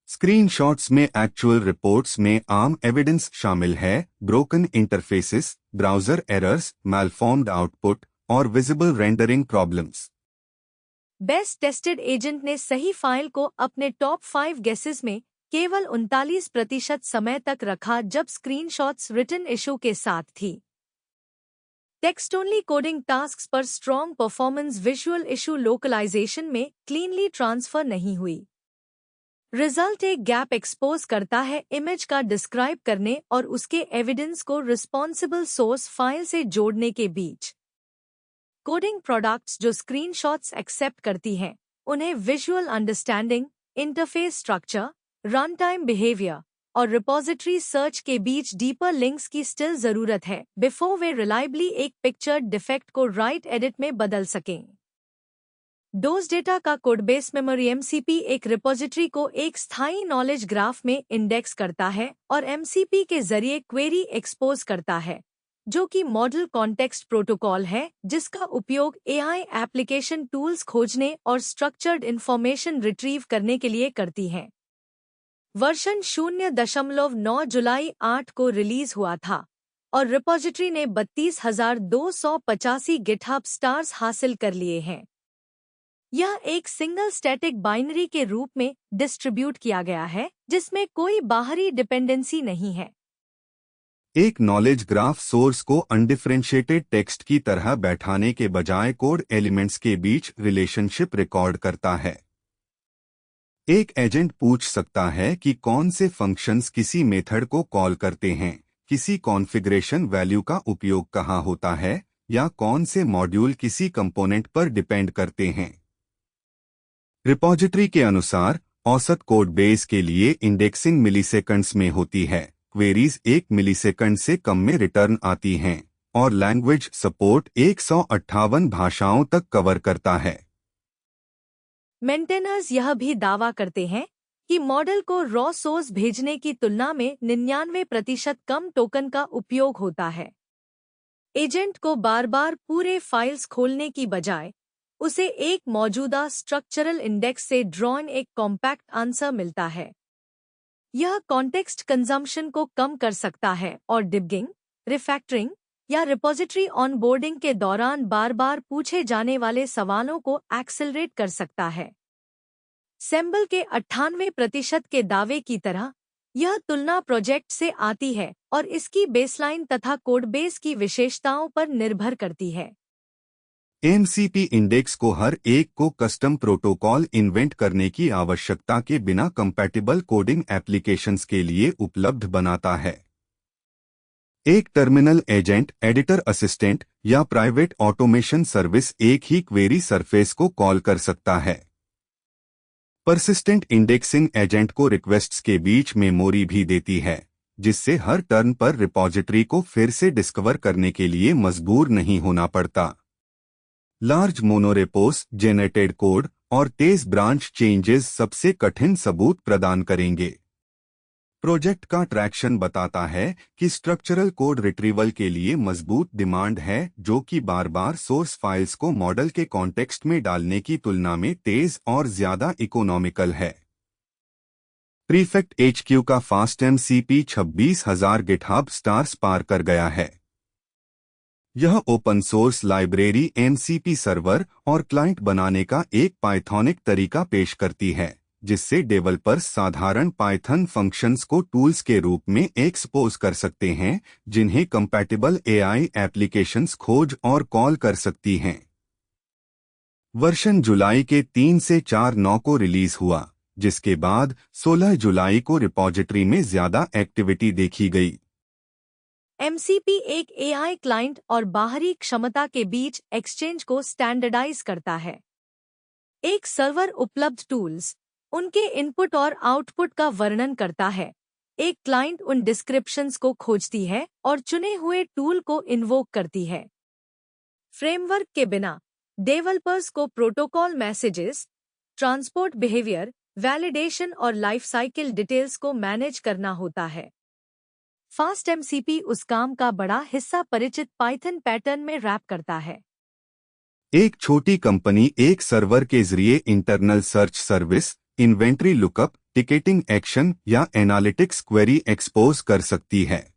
स्क्रीनशॉट्स में एक्चुअल रिपोर्ट्स में आम एविडेंस शामिल है, broken interfaces, browser errors, malformed output और visible rendering problems. Best tested agent ने सही फाइल को अपने टॉप 5 गेसेस में केवल 39% समय तक रखा जब स्क्रीनशॉट्स रिटन इशू के साथ थी। टेक्स्ट ओनली कोडिंग टास्क्स पर strong performance visual issue localization में क्लीनली ट्रांसफर नहीं हुई। रिजल्ट एक गैप एक्सपोज करता है इमेज का डिस्क्राइब करने और उसके एविडेंस को रिस्पॉन्सिबल सोर्स फाइल से जोड़ने के बीच। कोडिंग प्रोडक्ट्स जो स्क्रीनशॉट्स एक्सेप्ट करती हैं, उन्हें visual understanding, interface structure, run time behaviour और रिपोजिटरी सर्च के बीच डीपर लिंक्स की स्टिल जरूरत है बिफोर वे रिलायबली एक पिक्चर डिफेक्ट को राइट एडिट में बदल सकें। डोज डेटा का कोडबेस मेमोरी एमसीपी एक रिपोजिटरी को एक स्थायी नॉलेज ग्राफ में इंडेक्स करता है और एमसीपी के जरिए क्वेरी एक्सपोज करता है, जो कि मॉडल कॉन्टेक्स्ट प्रोटोकॉल है जिसका उपयोग एआई एप्लीकेशन टूल्स खोजने और स्ट्रक्चर्ड इंफॉर्मेशन रिट्रीव करने के लिए करती हैं। वर्जन 0.9 जुलाई 8 को रिलीज हुआ था और रिपोजिटरी ने 32,285 गिटहब स्टार्स हासिल कर लिए हैं। यह एक सिंगल स्टैटिक बाइनरी के रूप में डिस्ट्रीब्यूट किया गया है जिसमें कोई बाहरी डिपेंडेंसी नहीं है। एक नॉलेज ग्राफ सोर्स को अनडिफरेंशिएटेड टेक्स्ट की तरह बैठाने के बजाय कोड एलिमेंट्स के बीच रिलेशनशिप रिकॉर्ड करता है। एक एजेंट पूछ सकता है कि कौन से फंक्शंस किसी मेथड को कॉल करते हैं, किसी कॉन्फ़िगरेशन वैल्यू का उपयोग कहाँ होता है, या कौन से मॉड्यूल किसी कंपोनेंट पर डिपेंड करते हैं। रिपोजिटरी के अनुसार औसत कोड बेस के लिए इंडेक्सिंग मिलीसेकंड्स में होती है, क्वेरीज 1 मिलीसेकंड से कम में रिटर्न आती हैं और लैंग्वेज सपोर्ट 158 भाषाओं तक कवर करता है। मेंटेनर्स यह भी दावा करते हैं कि मॉडल को रॉ सोर्स भेजने की तुलना में 99% कम टोकन का उपयोग होता है। एजेंट को बार बार पूरे फाइल्स खोलने की बजाय उसे एक मौजूदा स्ट्रक्चरल इंडेक्स से ड्रॉन एक कॉम्पैक्ट आंसर मिलता है। यह कॉन्टेक्स्ट कंजम्पशन को कम कर सकता है और डिबगिंग, रिफैक्टरिंग या रिपोजिटरी ऑनबोर्डिंग के दौरान बार बार पूछे जाने वाले सवालों को एक्सेलरेट कर सकता है। सेम्बल के 98% के दावे की तरह यह तुलना प्रोजेक्ट से आती है और इसकी बेसलाइन तथा कोडबेस की विशेषताओं पर निर्भर करती है। एमसीपी इंडेक्स को हर एक को कस्टम प्रोटोकॉल इन्वेंट करने की आवश्यकता के बिना कंपैटिबल कोडिंग एप्लीकेशंस के लिए उपलब्ध बनाता है। एक टर्मिनल एजेंट, एडिटर असिस्टेंट या प्राइवेट ऑटोमेशन सर्विस एक ही क्वेरी सरफेस को कॉल कर सकता है। परसिस्टेंट इंडेक्सिंग एजेंट को रिक्वेस्ट्स के बीच मेमोरी भी देती है, जिससे हर टर्न पर रिपोजिटरी को फिर से डिस्कवर करने के लिए मजबूर नहीं होना पड़ता। लार्ज मोनोरेपोस, जेनरेटेड कोड और तेज ब्रांच चेंजेस सबसे कठिन सबूत प्रदान करेंगे। प्रोजेक्ट का ट्रैक्शन बताता है कि स्ट्रक्चरल कोड रिट्रीवल के लिए मजबूत डिमांड है, जो कि बार बार सोर्स फाइल्स को मॉडल के कॉन्टेक्स्ट में डालने की तुलना में तेज और ज्यादा इकोनॉमिकल है। प्रीफेक्ट HQ का फास्ट MCP 26,000 गिटहब स्टार्स पार कर गया है। यह open source library MCP server और क्लाइंट बनाने का एक पाइथॉनिक तरीका पेश करती है, जिससे डेवलपर्स साधारण पाइथन फंक्शंस को टूल्स के रूप में एक्सपोज कर सकते हैं, जिन्हें कंपैटिबल AI एप्लीकेशंस खोज और कॉल कर सकती हैं। वर्जन जुलाई के 3 से 4/9 को रिलीज हुआ, जिसके बाद 16 जुलाई को रिपोजिटरी में ज्यादा एक्टिविटी देखी गई। MCP एक AI क्लाइंट और बाहरी क्षमता के बीच एक्सचेंज को स्टैंडर्डाइज करता है। एक सर्वर उपलब्ध टूल्स, उनके इनपुट और आउटपुट का वर्णन करता है। एक क्लाइंट उन डिस्क्रिप्शंस को खोजती है और चुने हुए टूल को इन्वोक करती है। फ्रेमवर्क के बिना डेवलपर्स को protocol messages, transport behaviour, validation और लाइफ साइकिल डिटेल्स को मैनेज करना होता है। फास्ट एमसीपी उस काम का बड़ा हिस्सा परिचित पाइथन पैटर्न में रैप करता है। एक छोटी कंपनी एक सर्वर के जरिए internal search service, inventory lookup, ticketing action या एनालिटिक्स क्वेरी एक्सपोज कर सकती है।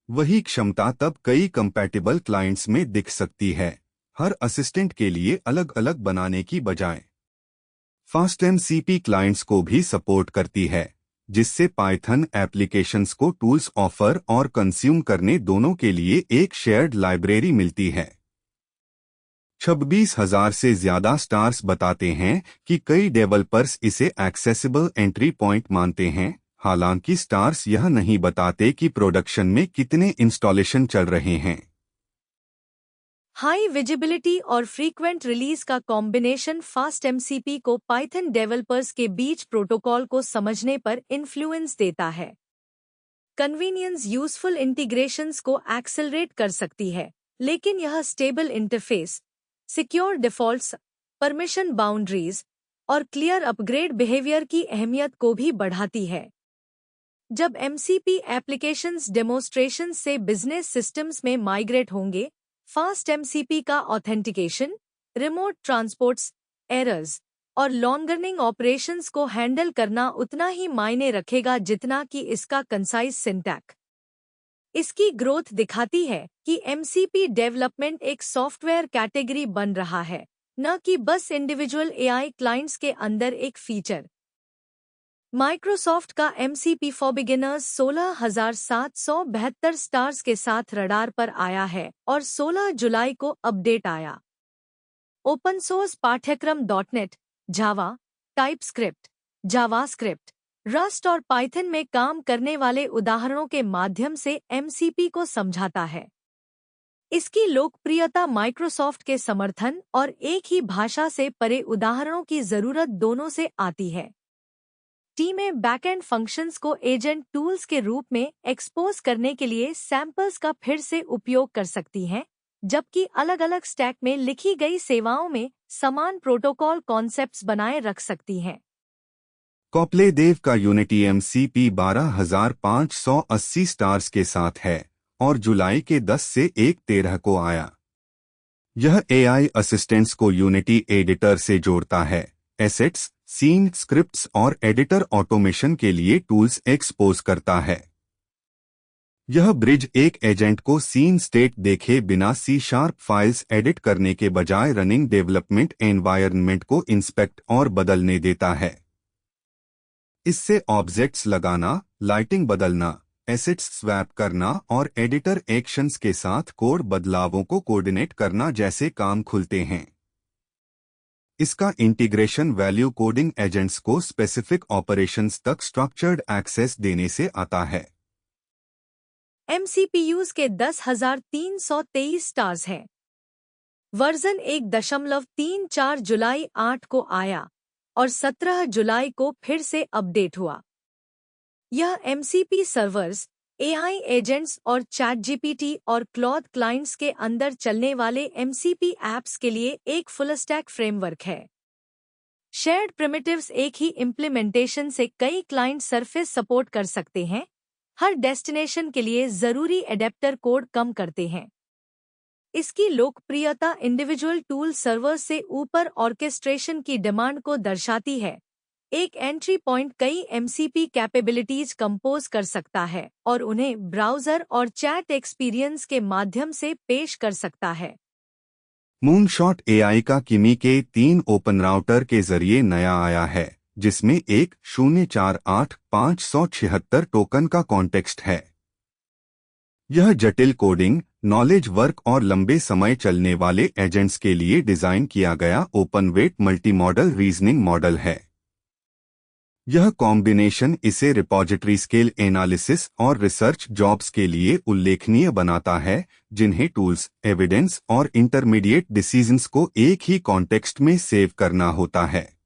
वही क्षमता तब कई कंपैटिबल क्लाइंट्स में दिख सकती है, हर असिस्टेंट के लिए अलग अलग बनाने की बजाय। फास्टएमसीपी क्लाइंट्स को भी सपोर्ट करती है, जिससे पाइथन एप्लीकेशंस को टूल्स ऑफर और कंज्यूम करने दोनों के लिए एक शेयर्ड लाइब्रेरी मिलती है। 26,000 से ज्यादा स्टार्स बताते हैं कि कई डेवलपर्स इसे एक्सेसिबल एंट्री पॉइंट मानते हैं। हालांकि स्टार्स यह नहीं बताते कि प्रोडक्शन में कितने इंस्टॉलेशन चल रहे हैं। हाई विजिबिलिटी और फ्रीक्वेंट रिलीज का कॉम्बिनेशन फास्ट एमसीपी को पाइथन डेवलपर्स के बीच प्रोटोकॉल को समझने पर इन्फ्लुएंस देता है। कन्वीनियंस यूजफुल इंटीग्रेशंस को एक्सेलरेट कर सकती है, लेकिन यह stable interface, secure defaults, permission boundaries और क्लियर अपग्रेड बिहेवियर की अहमियत को भी बढ़ाती है। जब एमसीपी एप्लीकेशंस डेमोन्स्ट्रेशन से बिजनेस सिस्टम्स में माइग्रेट होंगे, फास्ट एमसीपी का ऑथेंटिकेशन, रिमोट ट्रांसपोर्ट्स, एरर्स और लॉन्गरनिंग ऑपरेशंस को हैंडल करना उतना ही मायने रखेगा जितना कि इसका कंसाइज सिंटैक्स। इसकी ग्रोथ दिखाती है कि एमसीपी डेवलपमेंट एक सॉफ्टवेयर कैटेगरी बन रहा है, न कि बस इंडिविजुअल एआई क्लाइंट्स के अंदर एक फीचर। माइक्रोसॉफ्ट का एमसीपी फॉर बिगिनर्स 16,772 स्टार्स के साथ रडार पर आया है और 16 जुलाई को अपडेट आया। ओपन सोर्स पाठ्यक्रम .NET, जावा, टाइपस्क्रिप्ट, जावास्क्रिप्ट, रस्ट और पाइथन में काम करने वाले उदाहरणों के माध्यम से एमसीपी को समझाता है। इसकी लोकप्रियता माइक्रोसॉफ्ट के समर्थन और एक ही भाषा से परे उदाहरणों की जरूरत दोनों से आती है। टीमें बैकएंड फंक्शंस को एजेंट टूल्स के रूप में एक्सपोज करने के लिए सैंपल्स का फिर से उपयोग कर सकती हैं, जबकि अलग अलग स्टैक में लिखी गई सेवाओं में समान प्रोटोकॉल कॉन्सेप्ट्स बनाए रख सकती हैं। कॉप्लेदेव का यूनिटी एमसीपी 12,580 स्टार्स के साथ है और जुलाई के 10 से 1/13 को आया। यह एआई असिस्टेंट्स को यूनिटी एडिटर से जोड़ता है, एसेट्स, सीन, स्क्रिप्ट्स और एडिटर ऑटोमेशन के लिए टूल्स एक्सपोज करता है। यह ब्रिज एक एजेंट को सीन स्टेट देखे बिना C# फाइल्स एडिट करने के बजाय रनिंग डेवलपमेंट एनवायरनमेंट को इंस्पेक्ट और बदलने देता है। इससे ऑब्जेक्ट्स लगाना, लाइटिंग बदलना, एसेट्स स्वैप करना और एडिटर एक्शंस के साथ कोड बदलावों को कोऑर्डिनेट करना जैसे काम खुलते हैं। इसका इंटीग्रेशन वैल्यू कोडिंग एजेंट्स को स्पेसिफिक ऑपरेशंस तक स्ट्रक्चर्ड एक्सेस देने से आता है। एमसीपीयूज के 10,323 स्टार्स हैं। वर्जन 1.34 जुलाई 8 को आया और 17 जुलाई को फिर से अपडेट हुआ। यह एमसीपी सर्वर्स, एआई एजेंट्स और चैटजीपीटी और क्लॉड क्लाइंट्स के अंदर चलने वाले एमसीपी ऐप्स के लिए एक फुल स्टैक फ्रेमवर्क है। शेयर्ड प्रिमिटिव्स एक ही इम्प्लीमेंटेशन से कई क्लाइंट सरफेस सपोर्ट कर सकते हैं, हर डेस्टिनेशन के लिए जरूरी एडेप्टर कोड कम करते हैं। इसकी लोकप्रियता इंडिविजुअल टूल सर्वर से ऊपर ऑर्केस्ट्रेशन की डिमांड को दर्शाती है। एक एंट्री पॉइंट कई एमसीपी कैपेबिलिटीज कंपोज कर सकता है और उन्हें ब्राउज़र और चैट एक्सपीरियंस के माध्यम से पेश कर सकता है। मूनशॉट एआई का किमी के 3 ओपन राउटर के जरिए नया आया है, जिसमें एक 048,576 टोकन का कॉन्टेक्स्ट है। यह जटिल कोडिंग, नॉलेज वर्क और लंबे समय चलने वाले एजेंट्स के लिए डिजाइन किया गया open weight multimodal reasoning model है। यह कॉम्बिनेशन इसे रिपॉजिटरी स्केल एनालिसिस और रिसर्च जॉब्स के लिए उल्लेखनीय बनाता है, जिन्हें टूल्स, एविडेंस और इंटरमीडिएट डिसीजंस को एक ही कॉन्टेक्स्ट में सेव करना होता है।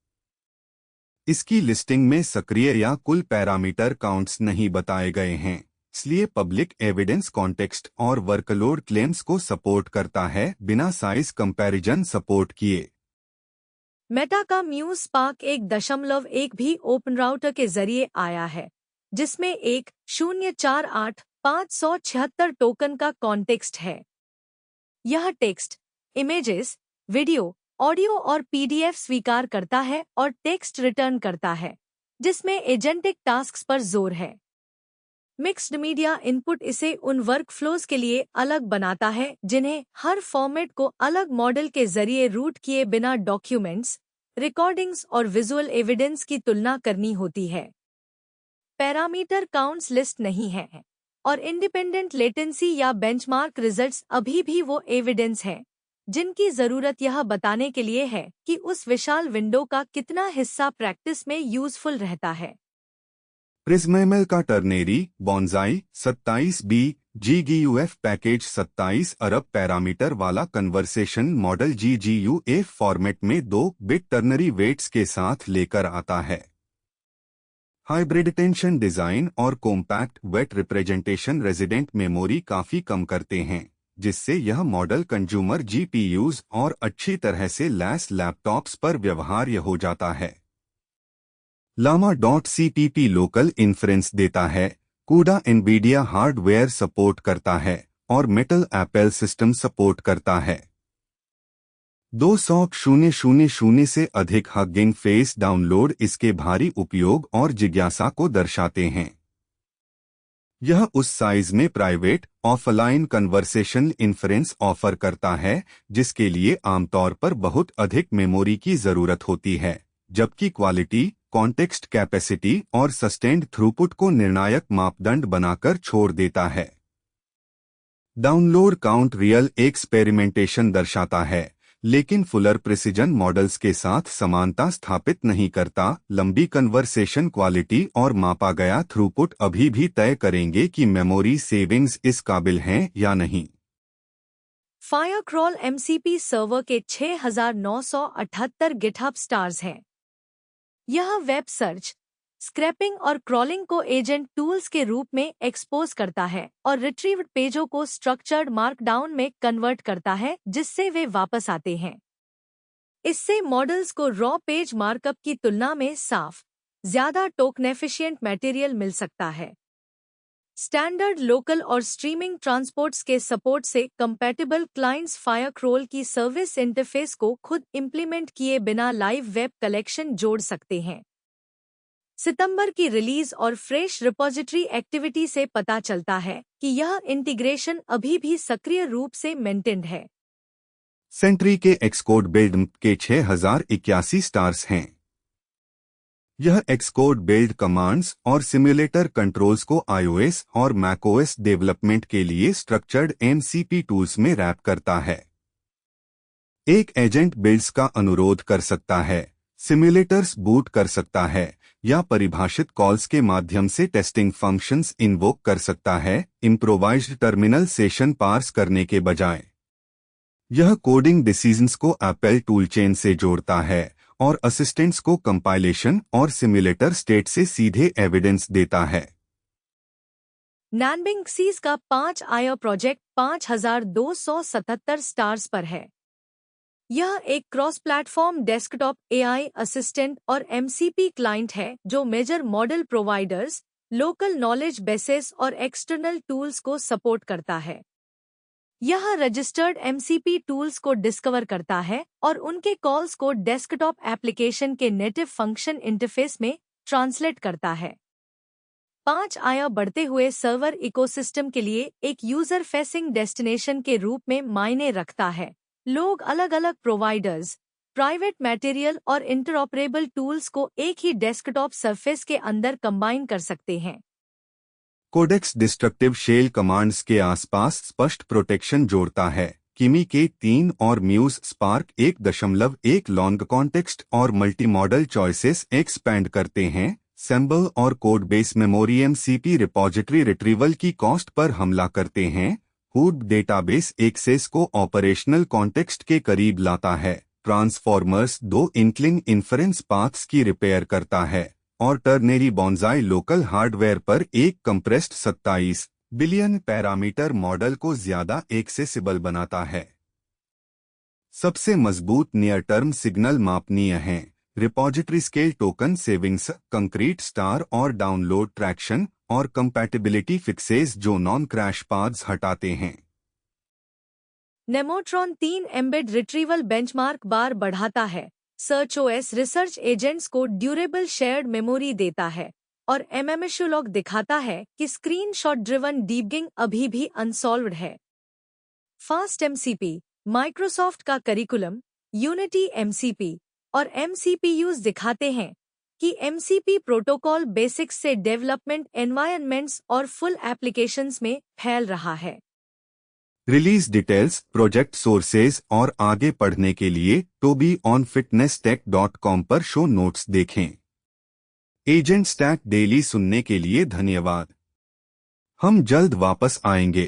इसकी लिस्टिंग में सक्रिय या कुल पैरामीटर काउंट्स नहीं बताए गए हैं, इसलिए पब्लिक एविडेंस कॉन्टेक्स्ट और वर्कलोड क्लेम्स को सपोर्ट करता है बिना साइज कंपैरिजन सपोर्ट किए। मेटा का म्यूज स्पार्क 1.1 भी ओपन राउटर के जरिए आया है, जिसमें 1048576 टोकन का कॉन्टेक्स्ट है। यह टेक्स्ट, इमेजेस, वीडियो, ऑडियो और पीडीएफ स्वीकार करता है और टेक्स्ट रिटर्न करता है, जिसमें एजेंटिक टास्क्स पर जोर है। मिक्स्ड मीडिया इनपुट इसे उन वर्कफ्लोज के लिए अलग बनाता है जिन्हें हर फॉर्मेट को अलग मॉडल के जरिए रूट किए बिना डॉक्यूमेंट्स, रिकॉर्डिंग्स और विजुअल एविडेंस की तुलना करनी होती है। पैरामीटर काउंट्स लिस्ट नहीं है और इंडिपेंडेंट लेटेंसी या बेंचमार्क रिजल्ट्स अभी भी वो एविडेंस हैं जिनकी जरूरत यह बताने के लिए है कि उस विशाल विंडो का कितना हिस्सा प्रैक्टिस में यूजफुल रहता है। प्रिज्मेमल का ternary bonsai 27B GGUF package 27 अरब पैरामीटर वाला कन्वर्सेशन मॉडल GGUF फॉर्मेट में 2 बिट टर्नरी वेट्स के साथ लेकर आता है। हाइब्रिड टेंशन डिजाइन और compact weight representation resident memory काफी कम करते हैं, जिससे यह मॉडल कंज्यूमर GPUs और अच्छी तरह से लैस लैपटॉप्स पर व्यवहार्य हो जाता है। llama.cpp लोकल इन्फ्रेंस देता है, CUDA NVIDIA हार्डवेयर सपोर्ट करता है और मेटल एप्पल सिस्टम सपोर्ट करता है। 200,000 से अधिक हगिंग फेस डाउनलोड इसके भारी उपयोग और जिज्ञासा को दर्शाते हैं। यह उस साइज में private offline conversation inference offer करता है जिसके लिए आमतौर पर बहुत अधिक मेमोरी की जरूरत होती है, जबकि क्वालिटी, कॉन्टेक्स्ट कैपेसिटी और सस्टेन्ड थ्रूपुट को निर्णायक मापदंड बनाकर छोड़ देता है। डाउनलोड काउंट रियल एक्सपेरिमेंटेशन दर्शाता है, लेकिन फुलर प्रिसिजन मॉडल्स के साथ समानता स्थापित नहीं करता। लंबी कन्वर्सेशन क्वालिटी और मापा गया थ्रूपुट अभी भी तय करेंगे कि मेमोरी सेविंग्स इस काबिल हैं या नहीं। फायरक्रॉल MCP सर्वर के 6,978 गिटहब स्टार्स हैं। यह वेब सर्च, स्क्रैपिंग और क्रॉलिंग को एजेंट टूल्स के रूप में एक्सपोज करता है और रिट्रीव्ड पेजों को स्ट्रक्चर्ड मार्कडाउन में कन्वर्ट करता है जिससे वे वापस आते हैं। इससे मॉडल्स को रॉ पेज मार्कअप की तुलना में साफ, ज्यादा टोकन एफिशिएंट मटेरियल मिल सकता है। स्टैंडर्ड लोकल और स्ट्रीमिंग ट्रांसपोर्ट्स के सपोर्ट से कंपैटिबल क्लाइंट्स फायरक्रॉल की सर्विस इंटरफेस को खुद इंप्लीमेंट किए बिना लाइव वेब कलेक्शन जोड़ सकते हैं। सितंबर की रिलीज और फ्रेश रिपोजिटरी एक्टिविटी से पता चलता है कि यह इंटीग्रेशन अभी भी सक्रिय रूप से मेंटेन्ड है। सेंट्री के एक्सकोड बिल्ड के 6,081 स्टार्स हैं। यह एक्सकोड बिल्ड कमांड्स और सिम्युलेटर कंट्रोल्स को iOS और macOS डेवलपमेंट के लिए स्ट्रक्चर्ड MCP टूल्स में रैप करता है। एक एजेंट बिल्ड्स का अनुरोध कर सकता है, सिम्युलेटर्स बूट कर सकता है या परिभाषित कॉल्स के माध्यम से टेस्टिंग फंक्शंस इन्वोक कर सकता है, इम्प्रोवाइज्ड टर्मिनल सेशन पार्स करने के बजाय। यह कोडिंग डिसीजंस को एप्पल टूलचेन से जोड़ता है और असिस्टेंट्स को कंपाइलेशन और सिम्युलेटर स्टेट से सीधे एविडेंस देता है। नैनबिंग का 5 प्रोजेक्ट 5,277 स्टार्स पर है। यह एक cross platform desktop AI assistant और MCP क्लाइंट है जो major model providers, local knowledge bases और एक्सटर्नल टूल्स को सपोर्ट करता है। यह रजिस्टर्ड MCP टूल्स को डिस्कवर करता है और उनके कॉल्स को डेस्कटॉप एप्लीकेशन के नेटिव फंक्शन इंटरफेस में ट्रांसलेट करता है। 5 बढ़ते हुए सर्वर इकोसिस्टम के लिए एक यूजर फेसिंग डेस्टिनेशन के रूप में मायने रखता है। लोग अलग अलग प्रोवाइडर्स, प्राइवेट मटेरियल और इंटरऑपरेबल टूल्स को एक ही डेस्कटॉप सरफेस के अंदर कंबाइन कर सकते हैं। कोडेक्स डिस्ट्रक्टिव शेल कमांड्स के आसपास स्पष्ट प्रोटेक्शन जोड़ता है। किमी के 3 और म्यूज स्पार्क 1.1 लॉन्ग कॉन्टेक्स्ट और मल्टी मॉडल चॉइसेस एक्सपैंड करते हैं। सैम्बल और code base memory MCP repository retrieval की कॉस्ट पर हमला करते हैं। हूड डेटाबेस एक्सेस को ऑपरेशनल कॉन्टेक्स्ट के करीब लाता है। ट्रांसफॉर्मर्स 2 इंक्लिंग इन्फरेंस पाथ्स की रिपेयर करता है और टर्नेरी बॉन्जाई लोकल हार्डवेयर पर एक कंप्रेस्ड 27 बिलियन पैरामीटर मॉडल को ज्यादा एक्सेसिबल बनाता है। सबसे मजबूत नियर टर्म सिग्नल मापनीय हैं repository scale token savings, concrete star और डाउनलोड ट्रैक्शन और कंपैटिबिलिटी फिक्सेस जो नॉन क्रैश पाथ्स हटाते हैं। नेमोट्रॉन 3 एम्बेड रिट्रीवल बेंचमार्क बार बढ़ाता है, सर्च ओएस रिसर्च एजेंट्स को ड्यूरेबल शेयर्ड मेमोरी देता है और एमएमएशुलॉग दिखाता है कि स्क्रीनशॉट ड्रिवन डीबगिंग अभी भी अनसॉल्व्ड है। फास्ट एमसीपी, माइक्रोसॉफ्ट का करिकुलम, यूनिटी एमसीपी और एमसीपीयूज दिखाते हैं कि एमसीपी प्रोटोकॉल बेसिक्स से डेवलपमेंट एनवायरनमेंट्स और फुल एप्लीकेशंस में फैल रहा है। रिलीज डिटेल्स, प्रोजेक्ट सोर्सेज और आगे पढ़ने के लिए tobyonfitnesstech.com पर शो नोट्स देखें। एजेंट स्टैक डेली सुनने के लिए धन्यवाद। हम जल्द वापस आएंगे।